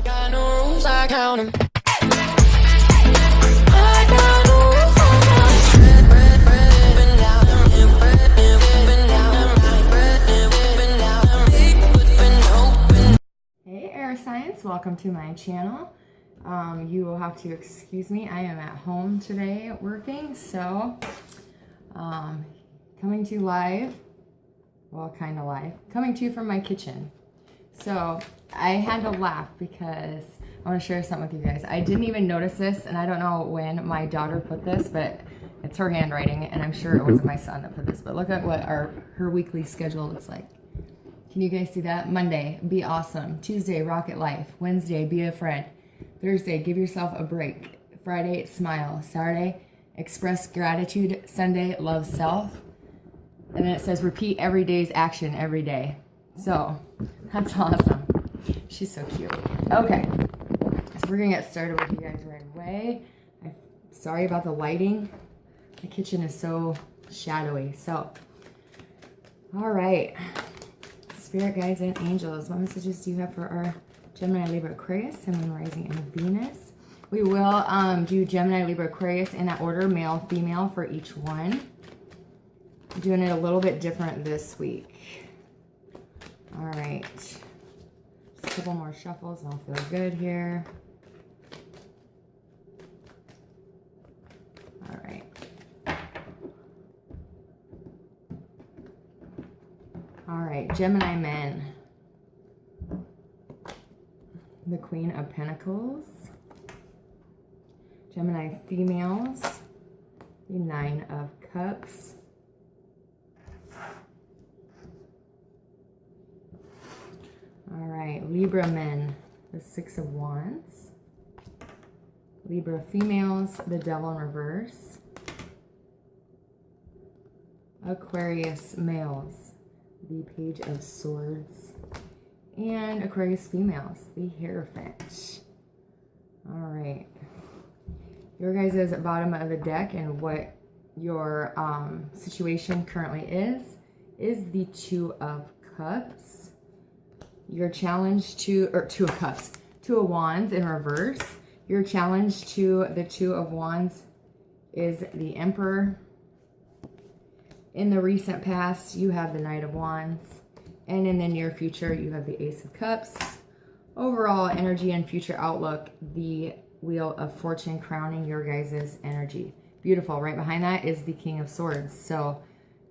I got no rules, I count 'em. I got no rules, I count 'em. Bread, up and down, bread, up and down, bread, up and down, Hey Air Science, welcome to my channel. You will have to excuse me, I am at home today working, so coming to you live, well kind of live, coming to you from my kitchen. So I had to laugh because I want to share something with you guys. I didn't even notice this, and I don't know when my daughter put this, but it's her handwriting, and I'm sure it wasn't my son that put this, but look at what her weekly schedule looks like. Can you guys see that? Monday, be awesome. Tuesday, rocket life. Wednesday, be a friend. Thursday, give yourself a break. Friday, smile. Saturday, express gratitude. Sunday, love self. And then it says repeat every day's action every day. So that's awesome. She's so cute. Okay, so we're gonna get started with you guys right away. I'm sorry about the lighting. The kitchen is so shadowy. So, all right. Spirit guides and angels, what messages do you have for our Gemini Libra Aquarius, Sun, Moon, Rising, and Venus? We will do Gemini Libra Aquarius in that order, male, female, for each one. I'm doing it a little bit different this week. All right, just a couple more shuffles and I'll feel good here. All right. All right, Gemini men. The Queen of Pentacles. Gemini females. The Nine of Cups. All right, Libra men. The Six of Wands. Libra females. The Devil in reverse. Aquarius males. The Page of Swords, and Aquarius females, the Hierophant. All right, your guys' bottom of the deck and what your situation currently is the Two of Cups. Your challenge Two of Cups, Two of Wands in reverse. Your challenge to the Two of Wands is the Emperor. In the recent past, you have the Knight of Wands. And in the near future, you have the Ace of Cups. Overall energy and future outlook, the Wheel of Fortune crowning your guys' energy. Beautiful. Right behind that is the King of Swords. So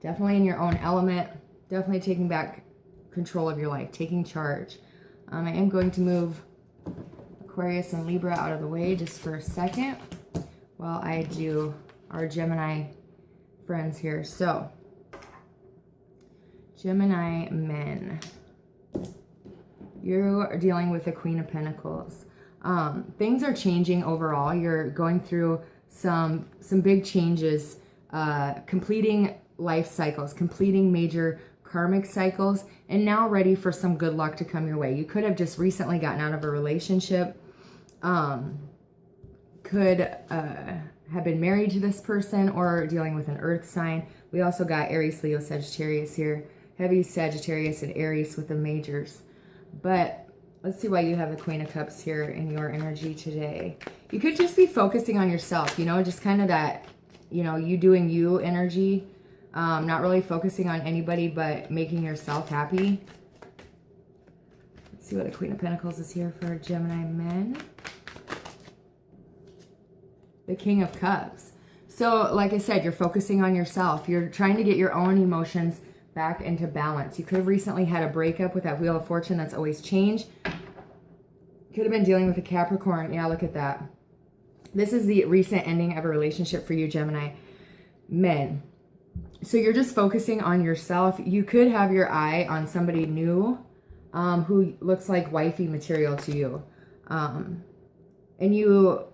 definitely in your own element. Definitely taking back control of your life. Taking charge. I am going to move Aquarius and Libra out of the way just for a second while I do our Gemini friends here. So Gemini men, you are dealing with the Queen of Pentacles. Things are changing overall. You're going through some big changes, completing life cycles, completing major karmic cycles, and now ready for some good luck to come your way. You could have just recently gotten out of a relationship, could have been married to this person, or dealing with an earth sign. We also got Aries, Leo, Sagittarius here. Heavy Sagittarius and Aries with the majors. But let's see why you have the Queen of Cups here in your energy today. You could just be focusing on yourself, you know, just kind of that, you know, you doing you energy. Not really focusing on anybody, but making yourself happy. Let's see what the Queen of Pentacles is here for Gemini men. The King of Cups. So like I said, you're focusing on yourself. You're trying to get your own emotions back into balance. You could have recently had a breakup with that Wheel of Fortune that's always changed. Could have been dealing with a Capricorn. Yeah, look at that. This is the recent ending of a relationship for you, Gemini men. So you're just focusing on yourself. You could have your eye on somebody new who looks like wifey material to you. And you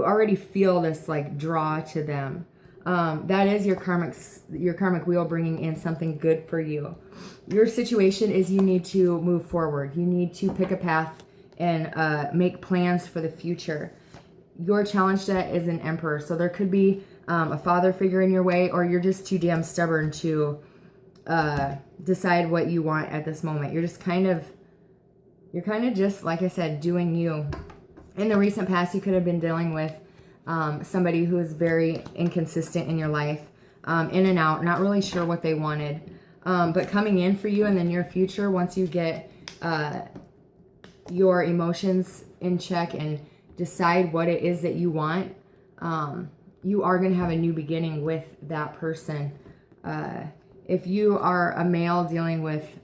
already feel this like draw to them. That is your karmic wheel bringing in something good for you. Your situation is you need to move forward. You need to pick a path and make plans for the future. Your challenge to that is an Emperor. So there could be a father figure in your way, or you're just too damn stubborn to decide what you want at this moment. You're just kind of You're kind of just, like I said, doing you. In the recent past, you could have been dealing with somebody who is very inconsistent in your life, in and out, not really sure what they wanted. But coming in for you in the near future, once you get your emotions in check and decide what it is that you want, you are going to have a new beginning with that person. If you are a male dealing with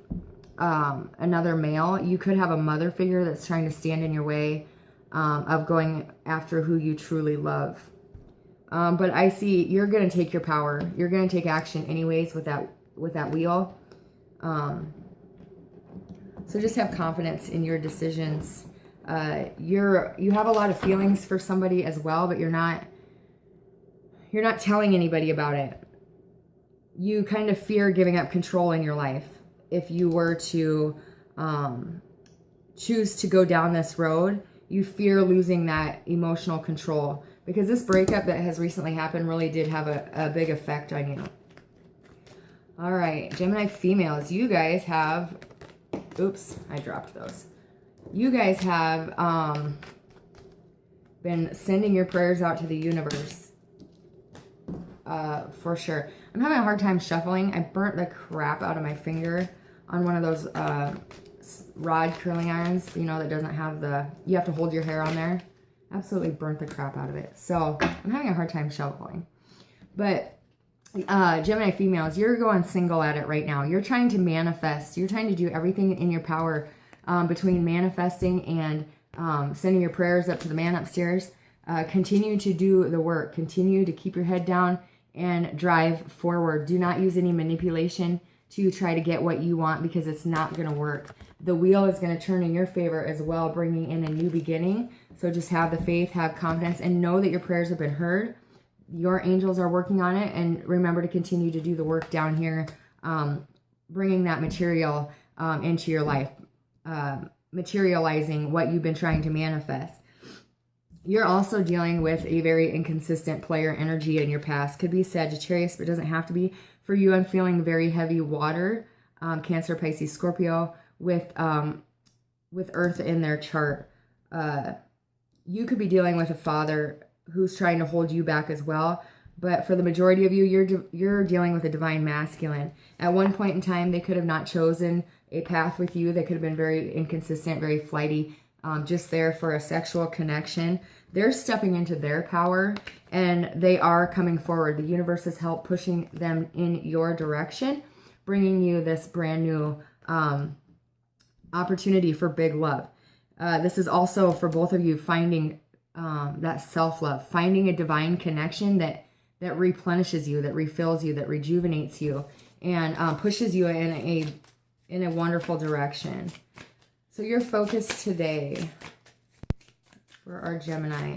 another male, you could have a mother figure that's trying to stand in your way of going after who you truly love. But I see you're going to take your power. You're going to take action anyways with that wheel. So just have confidence in your decisions. You have a lot of feelings for somebody as well, but you're not telling anybody about it. You kind of fear giving up control in your life. If you were to choose to go down this road, you fear losing that emotional control, because this breakup that has recently happened really did have a big effect on you. All right, Gemini females, you guys have, oops, I dropped those. You guys have been sending your prayers out to the universe, for sure. I'm having a hard time shuffling. I burnt the crap out of my finger on one of those rod curling irons, you know, that doesn't have you have to hold your hair on there. Absolutely burnt the crap out of it. So I'm having a hard time shuffling. But Gemini females, you're going single at it right now. You're trying to manifest. You're trying to do everything in your power between manifesting and sending your prayers up to the man upstairs. Continue to do the work. Continue to keep your head down and drive forward. Do not use any manipulation to try to get what you want, because it's not going to work. The wheel is going to turn in your favor as well, bringing in a new beginning. So just have the faith, have confidence, and know that your prayers have been heard. Your angels are working on it, and remember to continue to do the work down here, bringing that material into your life, materializing what you've been trying to manifest. You're also dealing with a very inconsistent player energy in your past. Could be Sagittarius, but doesn't have to be. For you, I'm feeling very heavy water, Cancer, Pisces, Scorpio, with Earth in their chart. You could be dealing with a father who's trying to hold you back as well. But for the majority of you, you're dealing with a divine masculine. At one point in time, they could have not chosen a path with you. They could have been very inconsistent, very flighty, just there for a sexual connection. They're stepping into their power, and they are coming forward. The universe has helped pushing them in your direction, bringing you this brand new opportunity for big love. This is also for both of you finding that self-love, finding a divine connection that replenishes you, that refills you, that rejuvenates you, and pushes you in a wonderful direction. So your focus today for our Gemini,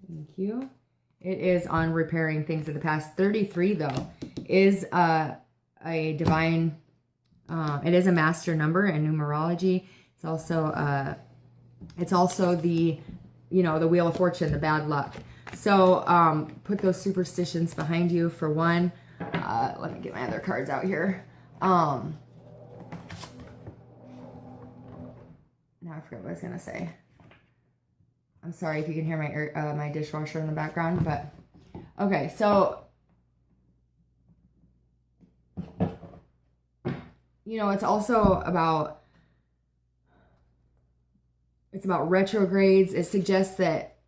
thank you, it is on repairing things of the past. 33, though, is a divine, it is a master number in numerology. It's also the, the Wheel of Fortune, the bad luck. So put those superstitions behind you for one. Let me get my other cards out here. Now I forgot what I was gonna say. I'm sorry if you can hear my dishwasher in the background, but okay. So it's also about retrogrades. It suggests that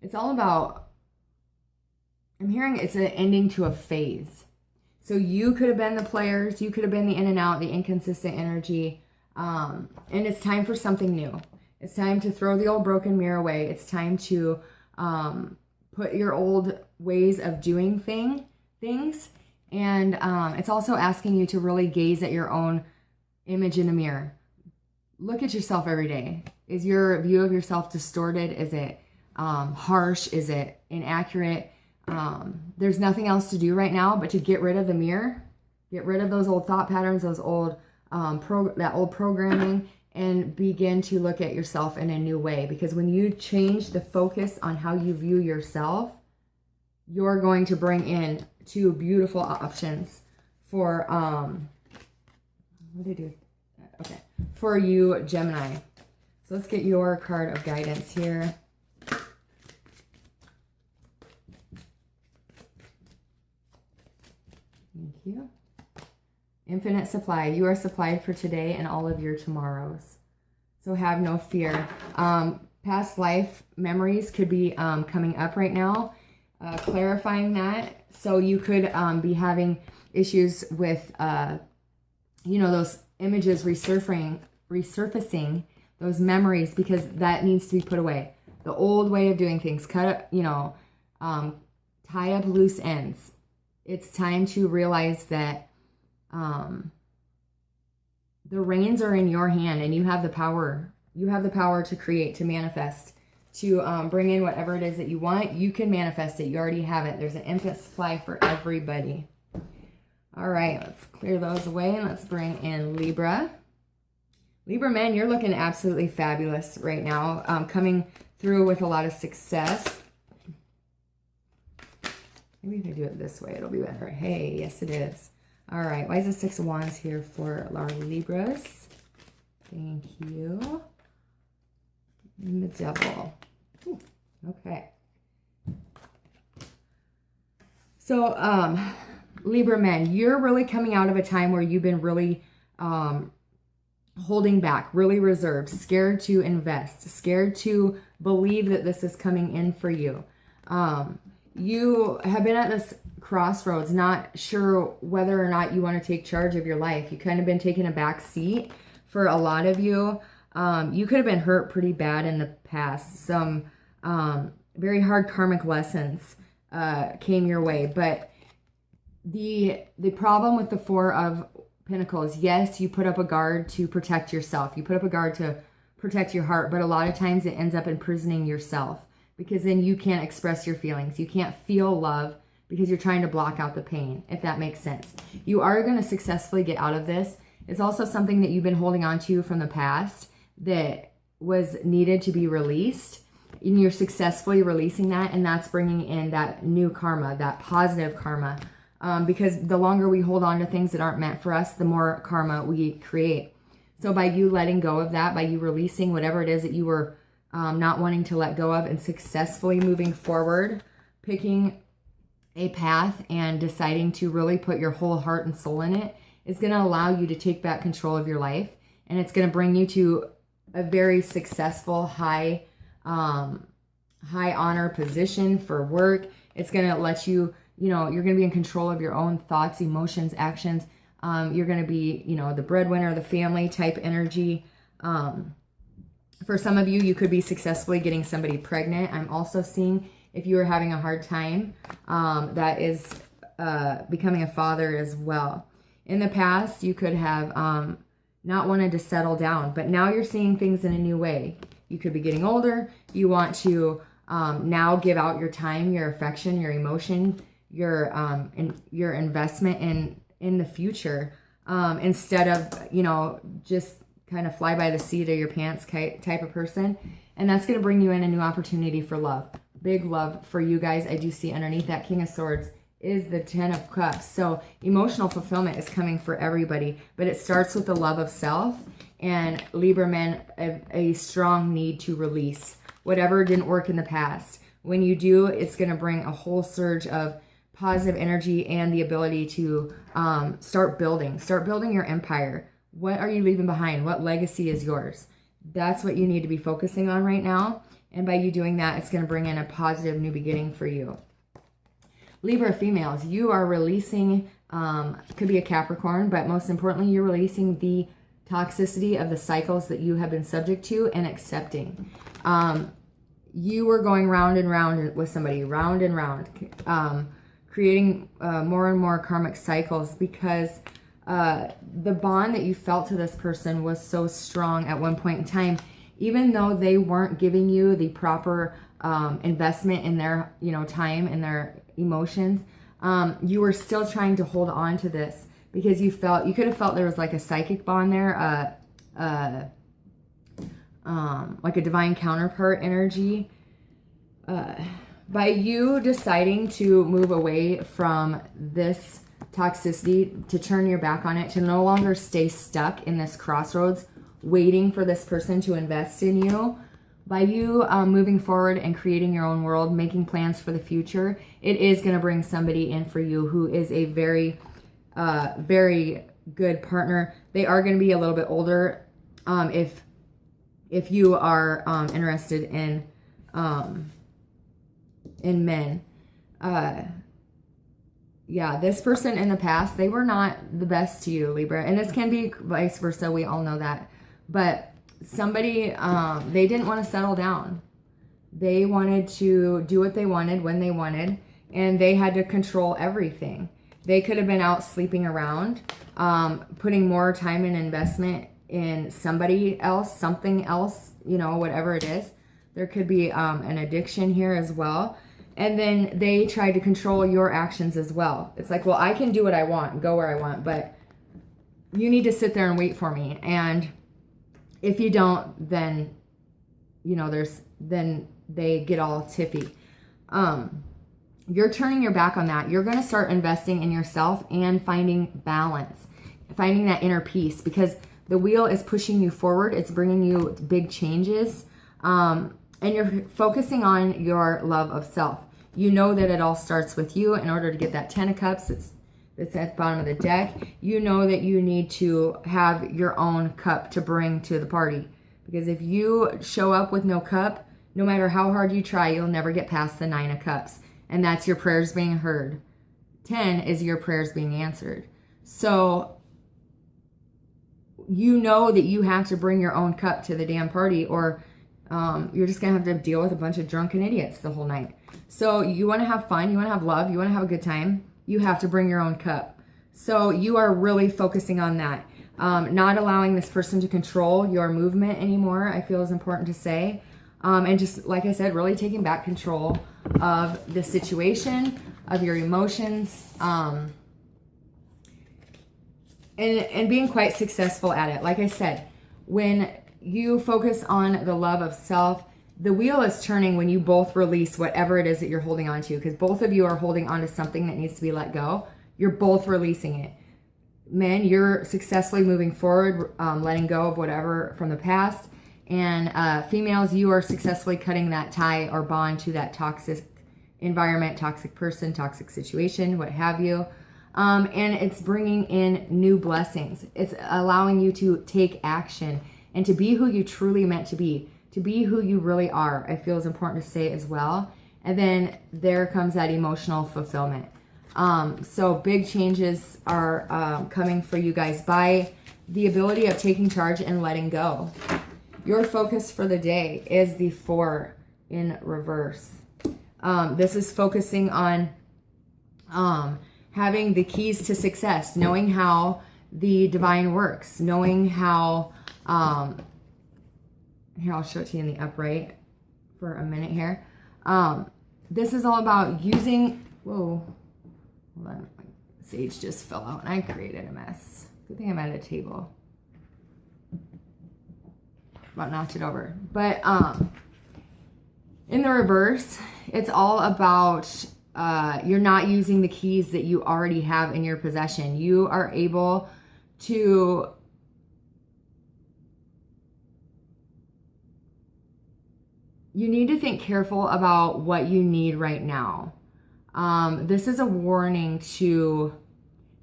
it's all about, I'm hearing it's an ending to a phase. So you could have been the players, you could have been the in and out, the inconsistent energy, and it's time for something new. It's time to throw the old broken mirror away. It's time to put your old ways of doing things, and it's also asking you to really gaze at your own image in the mirror. Look at yourself every day. Is your view of yourself distorted? Is it harsh? Is it inaccurate? There's nothing else to do right now but to get rid of the mirror, get rid of those old thought patterns, those old that old programming, and begin to look at yourself in a new way. Because when you change the focus on how you view yourself, you're going to bring in two beautiful options for, what do they do? Okay, for you, Gemini. So let's get your card of guidance here. Thank you. Infinite supply. You are supplied for today and all of your tomorrows. So have no fear. Past life memories could be coming up right now. Clarifying that. So you could be having issues with, those images resurfacing those memories, because that needs to be put away. The old way of doing things, tie up loose ends. It's time to realize that the reins are in your hand, and you have the power. You have the power to create, to manifest, to bring in whatever it is that you want. You can manifest it. You already have it. There's an infinite supply for everybody. All right, let's clear those away, and let's bring in Libra. Libra men, you're looking absolutely fabulous right now. Coming through with a lot of success. Maybe if I do it this way, it'll be better. Hey, yes it is. All right, why is the Six of Wands here for our Libras? Thank you. And the Devil. Ooh, okay. So, Libra men, you're really coming out of a time where you've been really holding back, really reserved, scared to invest, scared to believe that this is coming in for you. You have been at this crossroads, not sure whether or not you want to take charge of your life. You kind of been taking a back seat for a lot of you. You could have been hurt pretty bad in the past. Some very hard karmic lessons came your way. But the problem with the Four of Pentacles, yes, you put up a guard to protect yourself. You put up a guard to protect your heart, but a lot of times it ends up imprisoning yourself, because then you can't express your feelings. You can't feel love because you're trying to block out the pain, if that makes sense. You are going to successfully get out of this. It's also something that you've been holding on to from the past that was needed to be released, and you're successfully releasing that, and that's bringing in that new karma, that positive karma. Because the longer we hold on to things that aren't meant for us, the more karma we create. So by you letting go of that, by you releasing whatever it is that you were not wanting to let go of, and successfully moving forward, picking a path and deciding to really put your whole heart and soul in it, is going to allow you to take back control of your life. And it's going to bring you to a very successful, high honor position for work. It's going to let you, you're going to be in control of your own thoughts, emotions, actions. You're going to be, the breadwinner of the family type energy. For some of you, you could be successfully getting somebody pregnant. I'm also seeing, if you are having a hard time, that is becoming a father as well. In the past, you could have not wanted to settle down, but now you're seeing things in a new way. You could be getting older. You want to now give out your time, your affection, your emotion, your investment in the future, instead of, just kind of fly by the seat of your pants type of person. And that's going to bring you in a new opportunity for love. Big love for you guys. I do see underneath that King of Swords is the Ten of Cups. So emotional fulfillment is coming for everybody, but it starts with the love of self. And Libra men, a strong need to release whatever didn't work in the past. When you do, it's going to bring a whole surge of positive energy and the ability to start building your empire. What are you leaving behind? What legacy is yours? That's what you need to be focusing on right now. And by you doing that, it's going to bring in a positive new beginning for you. Libra females, you are releasing, could be a Capricorn, but most importantly, you're releasing the toxicity of the cycles that you have been subject to and accepting. You were going round and round with somebody, round and round, creating more and more karmic cycles, because the bond that you felt to this person was so strong at one point in time. Even though they weren't giving you the proper investment in their time and their emotions, you were still trying to hold on to this, because you could have felt there was like a psychic bond there, like a divine counterpart energy. By you deciding to move away from this toxicity, to turn your back on it, to no longer stay stuck in this crossroads, waiting for this person to invest in you, by you moving forward and creating your own world, making plans for the future, it is going to bring somebody in for you who is a very, very good partner. They are going to be a little bit older if you are interested in men. Yeah, this person in the past, they were not the best to you, Libra. And this can be vice versa. We all know that. But somebody, they didn't want to settle down. They wanted to do what they wanted when they wanted. And they had to control everything. They could have been out sleeping around, putting more time and investment in somebody else, something else, you know, whatever it is. There could be an addiction here as well. And then they tried to control your actions as well. It's like, well, I can do what I want, go where I want, but you need to sit there and wait for me. And if you don't, then, you know, then they get all tiffy. You're turning your back on that. You're going to start investing in yourself and finding balance, finding that inner peace, because the wheel is pushing you forward. It's bringing you big changes. And you're focusing on your love of self. You know that it all starts with you. In order to get that 10 of Cups, it's at the bottom of the deck. You know that you need to have your own cup to bring to the party. Because if you show up with no cup, no matter how hard you try, you'll never get past the 9 of Cups. And that's your prayers being heard. 10 is your prayers being answered. So you know that you have to bring your own cup to the damn party, or you're just going to have to deal with a bunch of drunken idiots the whole night. So you want to have fun, you want to have love, you want to have a good time, you have to bring your own cup. So you are really focusing on that. Not allowing this person to control your movement anymore, I feel is important to say. And just, like I said, really taking back control of the situation, of your emotions, and being quite successful at it. Like I said, when you focus on the love of self, the wheel is turning when you both release whatever it is that you're holding on to, because both of you are holding on to something that needs to be let go. You're both releasing it. Men, you're successfully moving forward, letting go of whatever from the past. And females, you are successfully cutting that tie or bond to that toxic environment, toxic person, toxic situation, what have you. And it's bringing in new blessings. It's allowing you to take action and to be who you truly meant to be who you really are, I feel is important to say as well. And then there comes that emotional fulfillment. So big changes are coming for you guys by the ability of taking charge and letting go. Your focus for the day is the 4 in reverse. This is focusing on having the keys to success, knowing how the divine works, knowing how, here, I'll show it to you in the upright for a minute here. This is all about using, whoa, hold on, my sage just fell out and I created a mess. Good thing I'm at a table. About knocked it over. But in the reverse, it's all about you're not using the keys that you already have in your possession. You are able to you need to think careful about what you need right now. This is a warning to,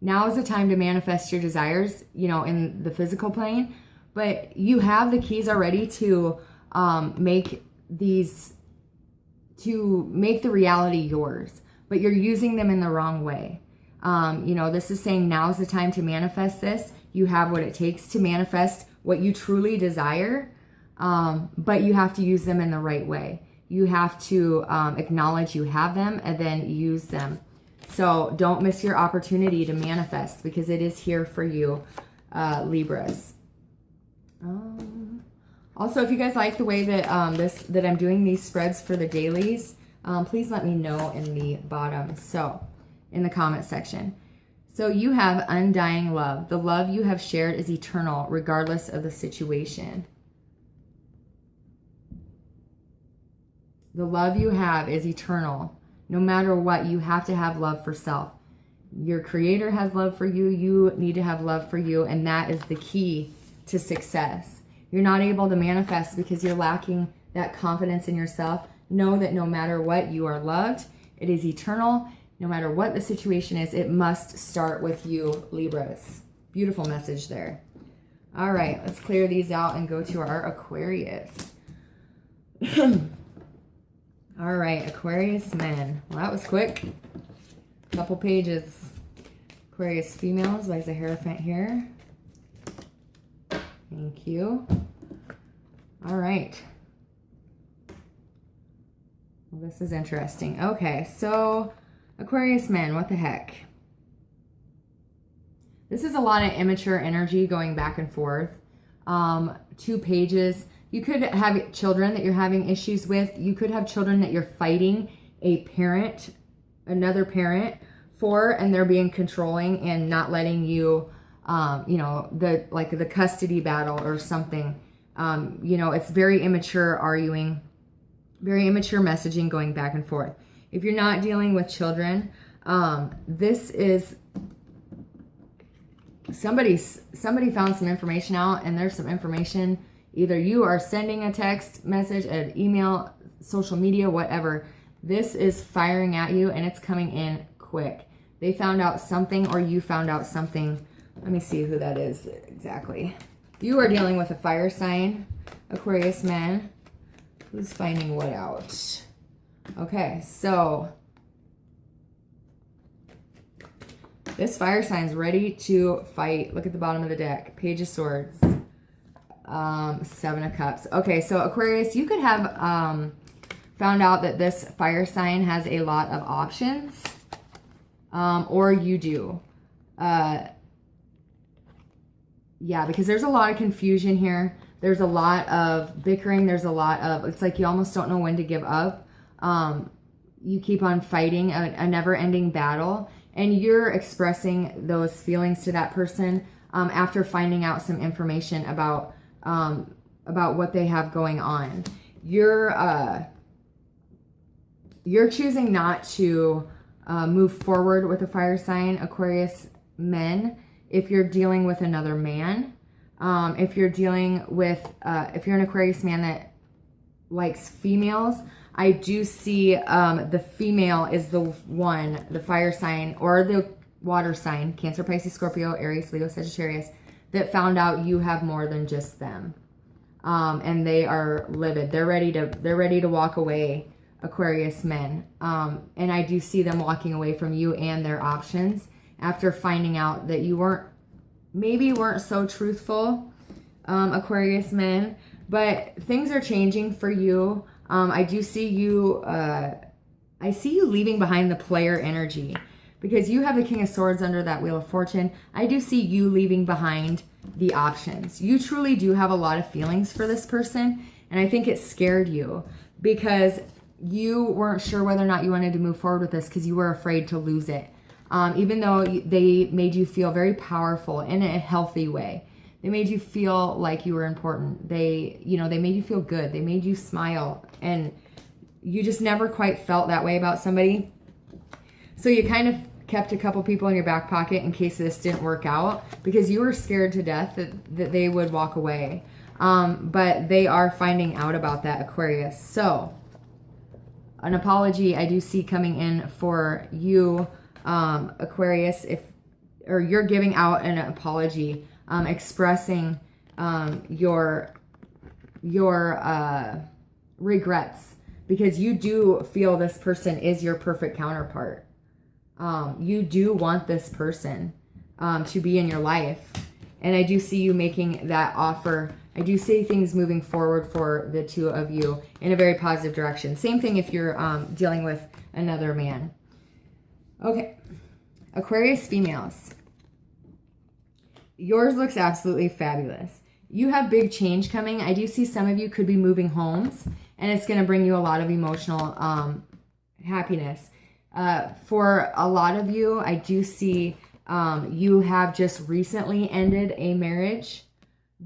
now is the time to manifest your desires, you know, in the physical plane, but you have the keys already to make the reality yours, but you're using them in the wrong way. You know, this is saying now is the time to manifest this. You have what it takes to manifest what you truly desire. But you have to use them in the right way. You have to acknowledge you have them and then use them. So don't miss your opportunity to manifest, because it is here for you, Libras. Also, if you guys like the way that that I'm doing these spreads for the dailies, please let me know in the bottom. So in the comment section. So you have undying love. The love you have shared is eternal, regardless of the situation. The love you have is eternal. No matter what, you have to have love for self. Your creator has love for you. You need to have love for you. And that is the key to success. You're not able to manifest because you're lacking that confidence in yourself. Know that no matter what, you are loved. It is eternal. No matter what the situation is, it must start with you, Libras. Beautiful message there. All right, let's clear these out and go to our Aquarius. All right, Aquarius men. Well, that was quick. Couple pages. Aquarius females by the Hierophant here. Thank you. All right. Well, this is interesting. Okay, so Aquarius men, what the heck? This is a lot of immature energy going back and forth. 2 pages. You could have children that you're having issues with. You could have children that you're fighting a parent, another parent for, and they're being controlling and not letting you, you know, the custody battle or something. You know, it's very immature arguing, very immature messaging going back and forth. If you're not dealing with children, this is somebody found some information out, and there's some information. Either you are sending a text message, an email, social media, whatever. This is firing at you, and it's coming in quick. They found out something, or you found out something. Let me see who that is exactly. You are dealing with a fire sign, Aquarius men. Who's finding what out? Okay, so this fire sign's ready to fight. Look at the bottom of the deck. Page of Swords. 7 of Cups. Okay, so Aquarius, you could have found out that this fire sign has a lot of options. Or you do. Yeah, because there's a lot of confusion here. There's a lot of bickering. There's a lot of, it's like you almost don't know when to give up. You keep on fighting a never-ending battle. And you're expressing those feelings to that person after finding out some information about what they have going on. You're choosing not to move forward with a fire sign, Aquarius men, if you're dealing with another man. If you're dealing with, if you're an Aquarius man that likes females, I do see the female is the one, the fire sign or the water sign, Cancer, Pisces, Scorpio, Aries, Leo, Sagittarius, that found out you have more than just them. And they are livid. They're ready to walk away, Aquarius men. And I do see them walking away from you and their options after finding out that you weren't so truthful, Aquarius men, but things are changing for you. I do see you, I see you leaving behind the player energy because you have the King of Swords under that Wheel of Fortune. I do see you leaving behind the options. You truly do have a lot of feelings for this person, and I think it scared you because you weren't sure whether or not you wanted to move forward with this because you were afraid to lose it. Even though they made you feel very powerful in a healthy way. They made you feel like you were important. They made you feel good. They made you smile. And you just never quite felt that way about somebody. So you kind of kept a couple people in your back pocket in case this didn't work out because you were scared to death that they would walk away. But they are finding out about that, Aquarius. So an apology I do see coming in for you, Aquarius, or you're giving out an apology, expressing your regrets because you do feel this person is your perfect counterpart. You do want this person to be in your life, and I do see you making that offer. I do see things moving forward for the two of you in a very positive direction. Same thing if you're dealing with another man. Okay, Aquarius females. Yours looks absolutely fabulous. You have big change coming. I do see some of you could be moving homes, and it's going to bring you a lot of emotional happiness. For a lot of you, I do see you have just recently ended a marriage,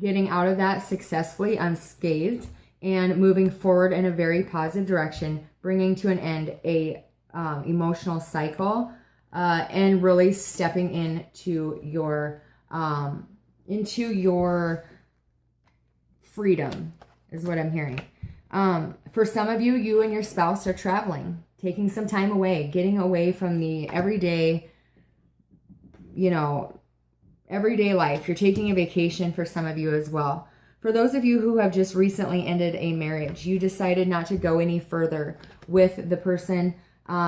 getting out of that successfully unscathed. and moving forward in a very positive direction, bringing to an end a emotional cycle, and really stepping into your freedom is what I'm hearing. For some of you, you and your spouse are traveling, taking some time away, getting away from the everyday, everyday life. You're taking a vacation for some of you as well. For those of you who have just recently ended a marriage, you decided not to go any further with the person.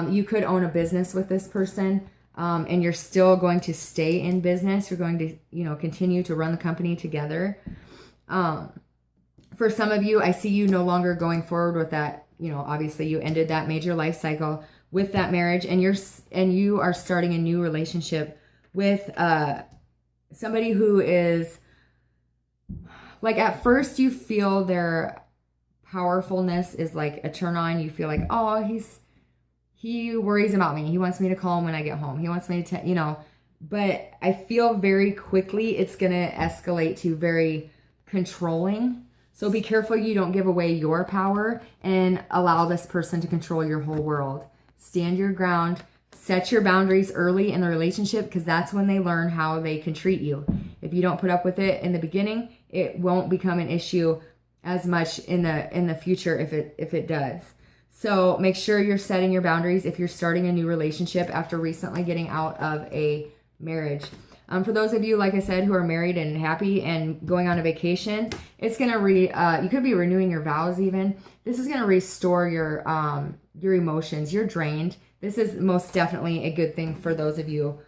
You could own a business with this person, and you're still going to stay in business. You're going to, continue to run the company together. For some of you, I see you no longer going forward with that. Obviously you ended that major life cycle with that marriage, and you are starting a new relationship with somebody who is, like, at first you feel their powerfulness is like a turn on. You feel like, oh, he worries about me. He wants me to call him when I get home. He wants me to, but I feel very quickly it's going to escalate to very controlling. So be careful you don't give away your power and allow this person to control your whole world. Stand your ground. Set your boundaries early in the relationship, because that's when they learn how they can treat you. If you don't put up with it in the beginning, it won't become an issue as much in the future if it does. So make sure you're setting your boundaries if you're starting a new relationship after recently getting out of a marriage. For those of you, like I said, who are married and happy and going on a vacation, it's going to you could be renewing your vows even. This is going to restore your emotions. You're drained. This is most definitely a good thing for those of you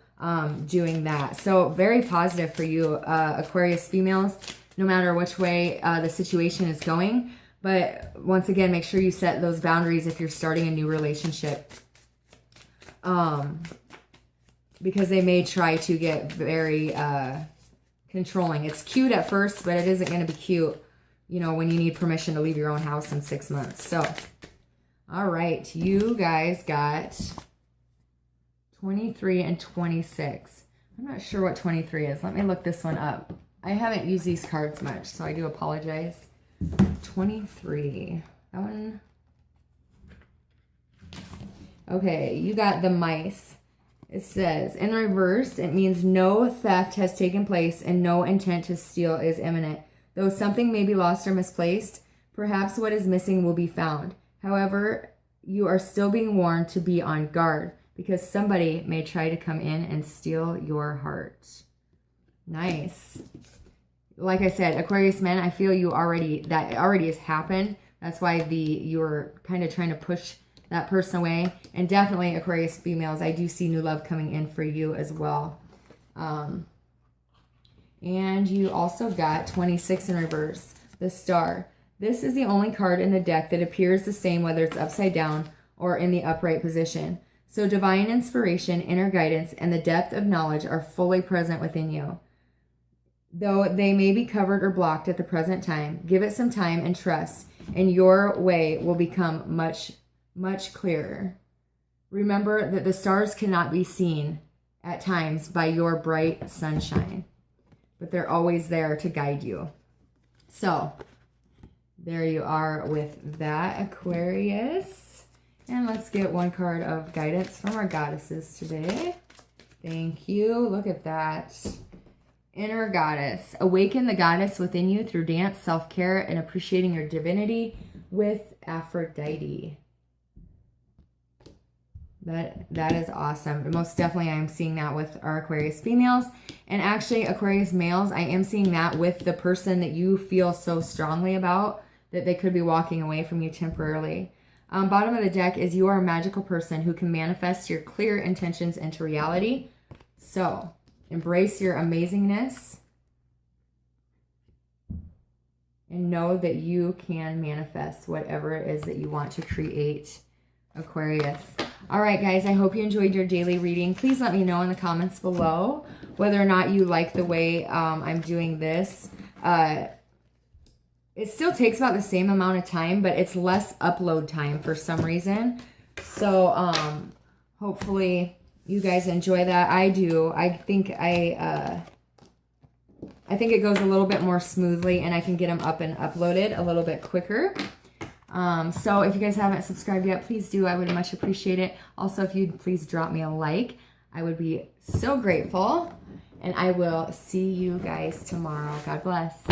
doing that. So very positive for you, Aquarius females, no matter which way the situation is going. But once again, make sure you set those boundaries if you're starting a new relationship. Because they may try to get very controlling. It's cute at first, but it isn't going to be cute, when you need permission to leave your own house in 6 months. So, all right, you guys got 23 and 26. I'm not sure what 23 is. Let me look this one up. I haven't used these cards much, so I do apologize. 23. That one. Okay, you got the mice. It says, in reverse, it means no theft has taken place and no intent to steal is imminent. Though something may be lost or misplaced, perhaps what is missing will be found. However, you are still being warned to be on guard because somebody may try to come in and steal your heart. Nice. Like I said, Aquarius men, I feel that already has happened. That's why you're kind of trying to push that person away. And definitely Aquarius females, I do see new love coming in for you as well. And you also got 26 in reverse, the Star. This is the only card in the deck that appears the same whether it's upside down or in the upright position. So divine inspiration, inner guidance, and the depth of knowledge are fully present within you. Though they may be covered or blocked at the present time, give it some time and trust, and your way will become much, much clearer. Remember that the stars cannot be seen at times by your bright sunshine, but they're always there to guide you. So there you are with that, Aquarius. And let's get one card of guidance from our goddesses today. Thank you. Look at that. Inner goddess. Awaken the goddess within you through dance, self-care, and appreciating your divinity with Aphrodite. That is awesome. Most definitely I am seeing that with our Aquarius females. And actually Aquarius males, I am seeing that with the person that you feel so strongly about that they could be walking away from you temporarily. Bottom of the deck is you are a magical person who can manifest your clear intentions into reality. So embrace your amazingness and know that you can manifest whatever it is that you want to create, Aquarius. All right, guys, I hope you enjoyed your daily reading. Please let me know in the comments below whether or not you like the way I'm doing this. It still takes about the same amount of time, but it's less upload time for some reason. So hopefully you guys enjoy that. I do. I think I I think it goes a little bit more smoothly, and I can get them up and uploaded a little bit quicker. So if you guys haven't subscribed yet, please do. I would much appreciate it. Also, if you'd please drop me a like, I would be so grateful. And I will see you guys tomorrow. God bless.